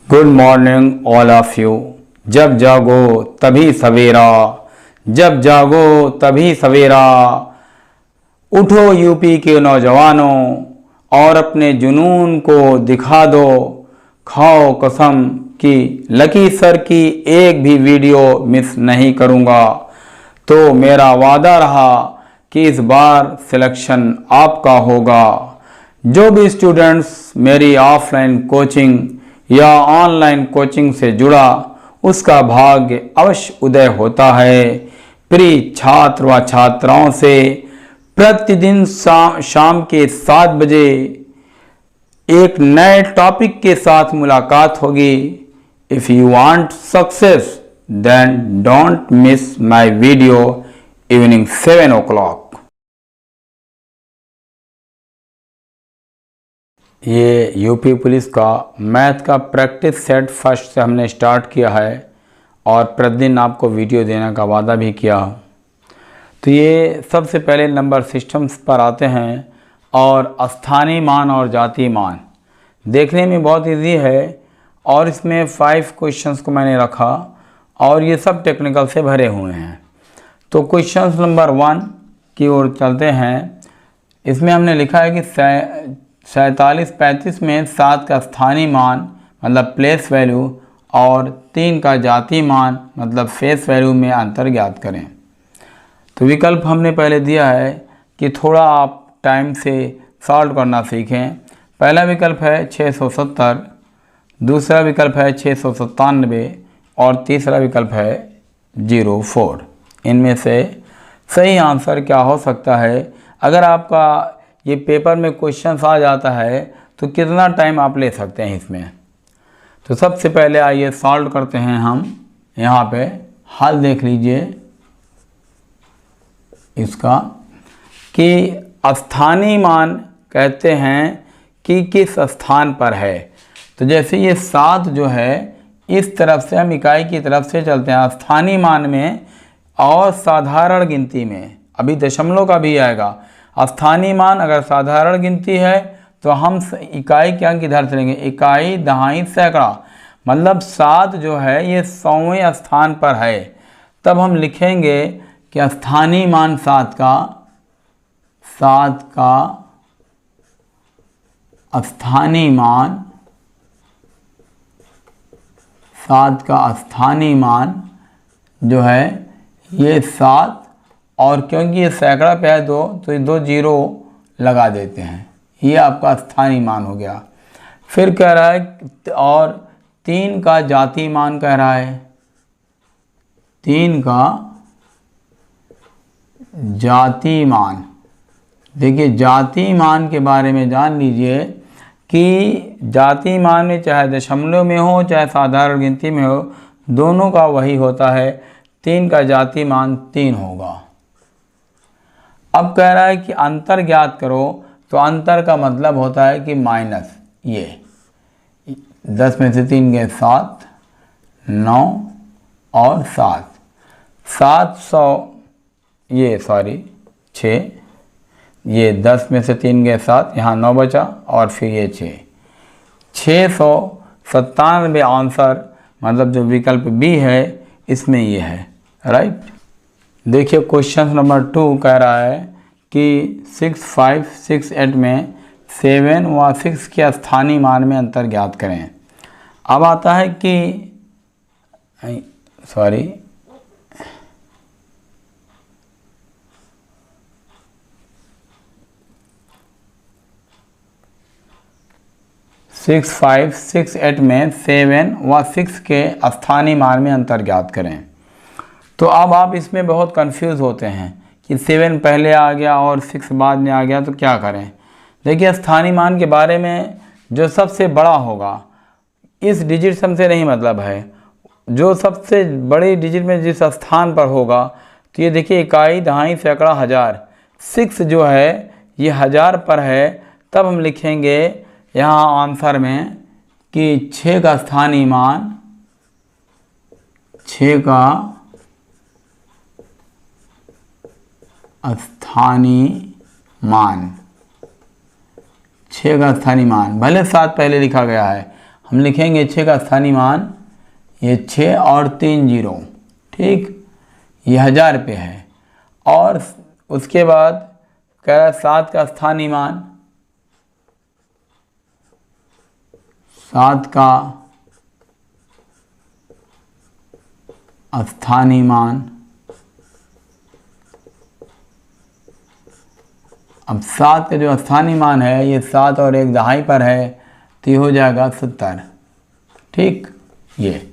Good morning all of you. जब जागो तभी सवेरा, जब जागो तभी सवेरा। उठो यूपी के नौजवानों और अपने जुनून को दिखा दो। खाओ कसम कि लकी सर की एक भी वीडियो मिस नहीं करूँगा। तो मेरा वादा रहा कि इस बार सिलेक्शन आपका होगा। जो भी स्टूडेंट्स मेरी ऑफलाइन कोचिंग या ऑनलाइन कोचिंग से जुड़ा, उसका भाग्य अवश्य उदय होता है। प्रिय छात्र व छात्राओं से प्रतिदिन शाम के 7 बजे एक नए टॉपिक के साथ मुलाकात होगी। If you want success then don't miss my video evening 7 o'clock। ये यूपी पुलिस का मैथ का प्रैक्टिस सेट फर्स्ट से हमने स्टार्ट किया है और प्रतिदिन आपको वीडियो देने का वादा भी किया। तो ये सबसे पहले नंबर सिस्टम्स पर आते हैं और स्थानीय मान और जातीय मान देखने में बहुत इजी है और इसमें 5 क्वेश्चंस को मैंने रखा और ये सब टेक्निकल से भरे हुए हैं। तो क्वेश्चंस नंबर 1 की ओर चलते हैं। इसमें हमने लिखा है कि 47-35 में 7 का स्थानीय मान मतलब प्लेस वैल्यू और 3 का जातीय मान मतलब फेस वैल्यू में अंतर ज्ञात करें। तो विकल्प हमने पहले दिया है कि थोड़ा आप टाइम से सॉल्व करना सीखें। पहला विकल्प है 670, दूसरा विकल्प है 697 और तीसरा विकल्प है 04। इनमें से सही आंसर क्या हो सकता है? अगर आपका ये पेपर में क्वेश्चंस आ जाता है तो कितना टाइम आप ले सकते हैं इसमें? तो सबसे पहले आइए सॉल्व करते हैं हम। यहाँ पे हल देख लीजिए इसका कि स्थानीय मान कहते हैं कि किस स्थान पर है। तो जैसे ये 7 जो है इस तरफ से हम इकाई की तरफ से चलते हैं स्थानीय मान में और साधारण गिनती में, अभी दशमलव का भी आएगा। स्थानीय मान अगर साधारण गिनती है तो हम इकाई के अंक इधर चलेंगे, इकाई दहाई सैकड़ा मतलब 7 जो है ये 100वें स्थान पर है। तब हम लिखेंगे कि स्थानीय मान 7 का स्थानीय मान 7 का स्थानीय मान जो है ये 7 और क्योंकि ये सैकड़ा पे है 2 तो ये 2 जीरो लगा देते हैं। ये आपका स्थानीय मान हो गया। फिर कह रहा है और 3 का जातीय मान कह रहा है। 3 का जातीय मान, देखिए जातीय मान के बारे में जान लीजिए कि जातीय मान में चाहे दशमलव में हो चाहे साधारण गिनती में हो, दोनों का वही होता है। 3 का जातीय मान 3 होगा। अब कह रहा है कि अंतर ज्ञात करो, तो अंतर का मतलब होता है कि माइनस ये 10 में से 3 गए 7, 9 और 7, 700 ये 6, ये 10 में से 3 गए 7, यहाँ 9 बचा और फिर ये 697 आंसर मतलब जो विकल्प बी है इसमें ये है, राइट। देखिए क्वेश्चन नंबर 2 कह रहा है कि 6568 में 7 व 6 के स्थानीय मान में अंतर ज्ञात करें। अब आता है कि 6568 में 7 व 6 के स्थानीय मान में अंतर ज्ञात करें। तो अब आप इसमें बहुत कंफ्यूज होते हैं कि 7 पहले आ गया और 6 बाद में आ गया तो क्या करें। देखिए स्थानीय मान के बारे में जो सबसे बड़ा होगा, इस डिजिट सम से नहीं मतलब है, जो सबसे बड़ी डिजिट में जिस स्थान पर होगा, तो ये देखिए इकाई दहाई सैकड़ा हज़ार, 6 जो है ये 1000 पर है। तब हम लिखेंगे यहाँ आंसर में कि 6 का स्थानीय मान 6 का स्थानीय मान 6 का स्थानीय मान, भले 7 पहले लिखा गया है, हम लिखेंगे 6 का स्थानीय मान, ये 6 और 3 जीरो, ठीक, ये 1000 पे है। और उसके बाद कह रहा है 7 का स्थानीय मान, 7 का स्थानीय मान। अब 7 का जो स्थानीय मान है ये 7 और 1 दहाई पर है, तो ये हो जाएगा 70, ठीक, ये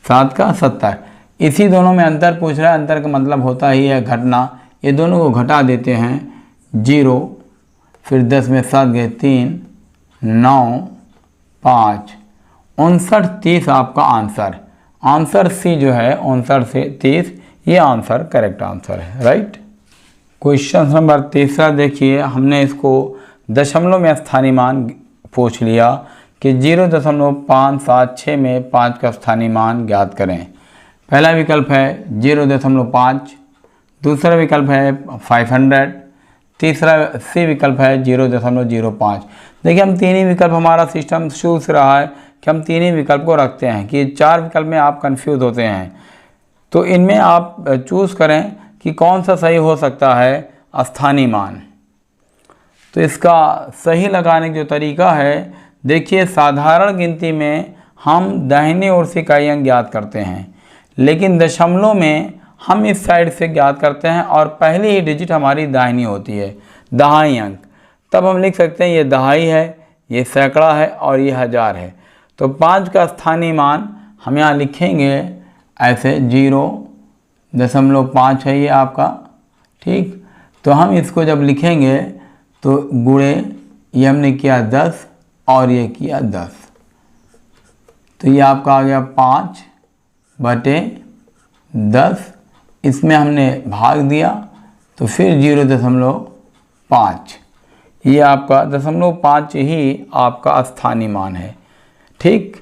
7 का 70। इसी दोनों में अंतर पूछ रहा है, अंतर का मतलब होता ही है घटना। ये दोनों को घटा देते हैं, 0, फिर 10 में 7 गए 3, 9, 5, 59, 30 आपका आंसर सी जो है 59 से 30, ये आंसर करेक्ट आंसर है, राइट। क्वेश्चन नंबर 3 देखिए, हमने इसको दशमलव में स्थानीय मान पूछ लिया कि 0.576 में 5 का स्थानीय मान ज्ञात करें। पहला विकल्प है 0.5, दूसरा विकल्प है 500, तीसरा सी विकल्प है 0.05। देखिए हम तीन ही विकल्प, हमारा सिस्टम शुरू से रहा है कि हम तीन ही विकल्प को रखते हैं कि 4 विकल्प में आप कंफ्यूज होते हैं, तो इनमें आप चूज़ करें कि कौन सा सही हो सकता है स्थानीय मान। तो इसका सही लगाने का जो तरीका है, देखिए साधारण गिनती में हम दाहिनी ओर से इकाई अंक ज्ञात करते हैं, लेकिन दशमलव में हम इस साइड से ज्ञात करते हैं और पहली ही डिजिट हमारी दाहिनी होती है, दहाई अंक। तब हम लिख सकते हैं ये दहाई है, ये सैकड़ा है और ये 1000 है। तो 5 का स्थानीय मान हम यहाँ लिखेंगे ऐसे, 0.5 है ये आपका, ठीक। तो हम इसको जब लिखेंगे तो गुणे, ये हमने किया 10 और ये किया 10, तो ये आपका आ गया 5/10। इसमें हमने भाग दिया तो फिर 0.5, ये आपका 0.5 ही आपका स्थानीय मान है, ठीक।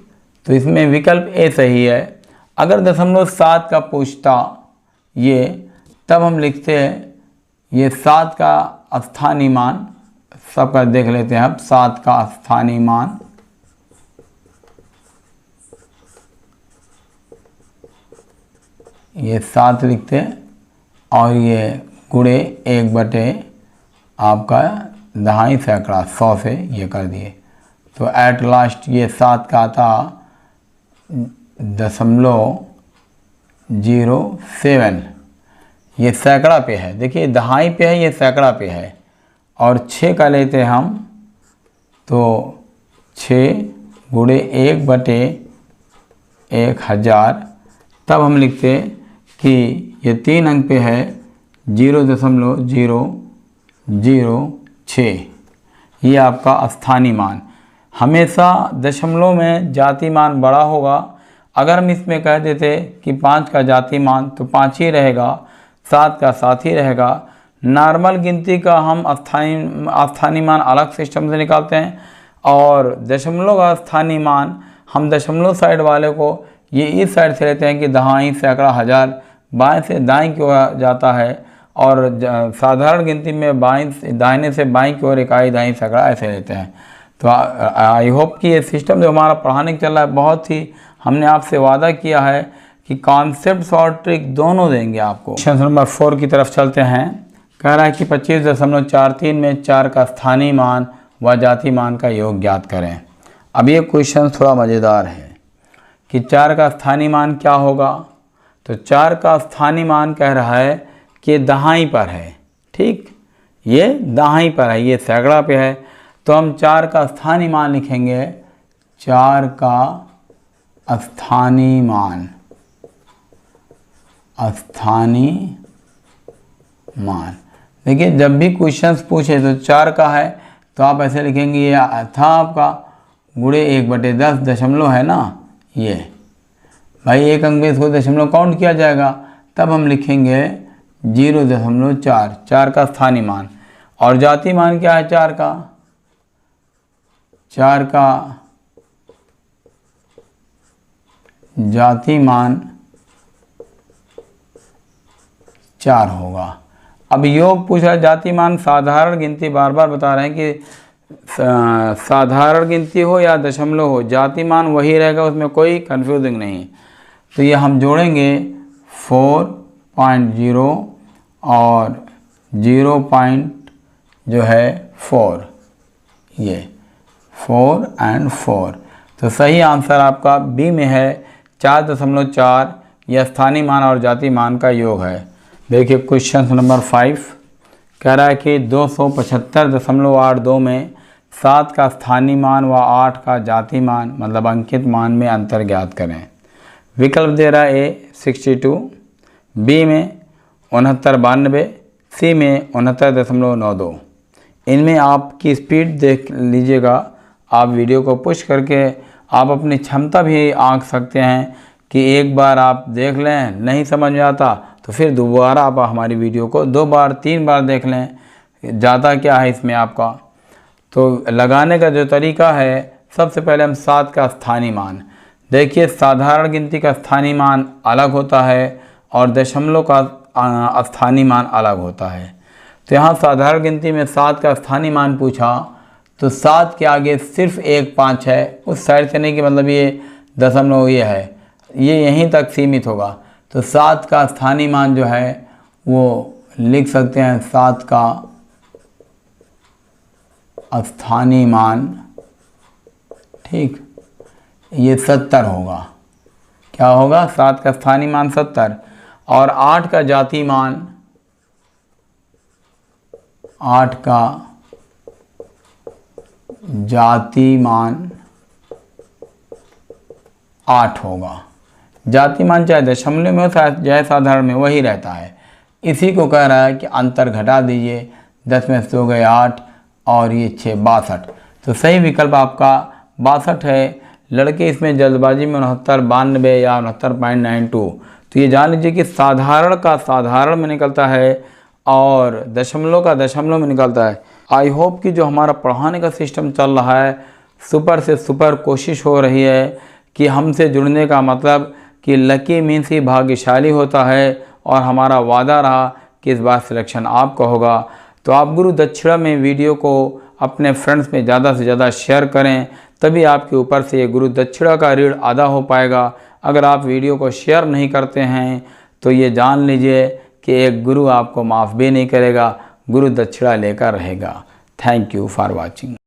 तो इसमें विकल्प ए सही है। अगर 0.7 का पूछता ये, तब हम लिखते हैं ये 7 का स्थानीय मान, सबका देख लेते हैं अब। 7 का स्थानीय मान, ये 7 लिखते हैं और ये गुणे 1/ आपका दहाई सैकड़ा 100 से ये कर दिए, तो एट लास्ट ये 7 का आता 0.07, ये सैकड़ा पे है। देखिए दहाई पे है, ये सैकड़ा पे है। और 6 का लेते हैं हम, तो 6 गुणे 1/1000, तब हम लिखते कि ये 3 अंक पे है 0.006, ये आपका स्थानीय मान। हमेशा दशमलव में जाति मान बड़ा होगा। अगर हम इसमें कह देते कि 5 का जाति मान, तो 5 ही रहेगा, 7 का 7 ही रहेगा। नॉर्मल गिनती का हम स्थानीय मान अलग सिस्टम से निकालते हैं, और दशमलव का स्थानीय मान हम दशमलव साइड वाले को ये इस साइड से लेते हैं कि दहाई सैकड़ा 1000 बाएं से दाएं की ओर जाता है, और साधारण गिनती में दाहिने से बाएं की ओर इकाई दाई सैकड़ा ऐसे लेते हैं। तो आई होप कि ये सिस्टम जो हमारा पढ़ाने का चल रहा है, बहुत ही हमने आपसे वादा किया है कि कॉन्सेप्ट और ट्रिक दोनों देंगे आपको। क्वेश्चन नंबर 4 की तरफ चलते हैं। कह रहा है कि 25.43 में 4 का स्थानीय मान व जाति मान का योग ज्ञात करें। अब ये क्वेश्चन थोड़ा मज़ेदार है कि 4 का स्थानीय मान क्या होगा। तो 4 का स्थानीय मान कह रहा है कि दहाई पर है, ठीक, ये दहाई पर है, ये सैकड़ा पे है। तो हम 4 का स्थानीय मान लिखेंगे, 4 का स्थानीय मान, देखिए जब भी क्वेश्चंस पूछे तो 4 का है तो आप ऐसे लिखेंगे, ये था आपका गुणे 1/10 दशमलव है ना, ये भाई एक अंक में इसको दशमलव काउंट किया जाएगा, तब हम लिखेंगे 0.4, 4 का स्थानीय मान। और जाति मान क्या है 4 का, 4 का जाति मान 4 होगा। अब योग पूछ रहा है, जाति मान साधारण गिनती, बार बार बता रहे हैं कि साधारण गिनती हो या दशमलव हो, जातिमान वही रहेगा, उसमें कोई कंफ्यूजिंग नहीं। तो ये हम जोड़ेंगे 4.0 और 0.4, ये 4 और 4। तो सही आंसर आपका बी में है 4.4। यह स्थानीय मान और जाति मान का योग है। देखिए क्वेश्चन नंबर 5 कह रहा है कि 275.82 में 7 का स्थानीय मान व 8 का जाति मान मतलब अंकित मान में अंतर ज्ञात करें। विकल्प दे रहा है ए 62, बी में 69.92, सी में 69.92। इनमें आपकी स्पीड देख लीजिएगा। आप वीडियो को पुश करके आप अपनी क्षमता भी आंक सकते हैं कि एक बार आप देख लें, नहीं समझ में आता तो फिर दोबारा आप हमारी वीडियो को 2 बार 3 बार देख लें। ज़्यादा क्या है इसमें आपका। तो लगाने का जो तरीका है, सबसे पहले हम 7 का स्थानीय मान देखिए। साधारण गिनती का स्थानीय मान अलग होता है और दशमलव का स्थानीय मान अलग होता है। तो यहाँ साधारण गिनती में 7 का स्थानीय मान पूछा तो 7 के आगे सिर्फ एक 5 है, उस साइड से नहीं कि मतलब ये दशमलव ये है, ये यहीं तक सीमित होगा। तो 7 का स्थानीय मान जो है वो लिख सकते हैं 7 का स्थानीय मान, ठीक, ये 70 होगा। क्या होगा? 7 का स्थानीय मान 70 और 8 का जाति मान, 8 का जाति मान 8 होगा। जाति मान चाहे दशमलव में हो चाहे साधारण में वही रहता है। इसी को कह रहा है कि अंतर घटा दीजिए, 10 में से हो गए 8 और ये 6 62। तो सही विकल्प आपका 62 है। लड़के इसमें जल्दबाजी में 69, 92 या 69.92। तो ये जान लीजिए कि साधारण का साधारण में निकलता है और दशमलव का दशमलव में निकलता है। आई होप कि जो हमारा पढ़ाने का सिस्टम चल रहा है, सुपर से सुपर कोशिश हो रही है कि हमसे जुड़ने का मतलब कि लकी मीन्स ही भाग्यशाली होता है। और हमारा वादा रहा कि इस बार सिलेक्शन आपका होगा। तो आप गुरु दक्षिणा में वीडियो को अपने फ्रेंड्स में ज़्यादा से ज़्यादा शेयर करें, तभी आपके ऊपर से ये गुरु दक्षिणा का ऋण अदा हो पाएगा। अगर आप वीडियो को शेयर नहीं करते हैं तो ये जान लीजिए कि एक गुरु आपको माफ़ भी नहीं करेगा, गुरु दक्षिणा लेकर रहेगा। Thank you for watching.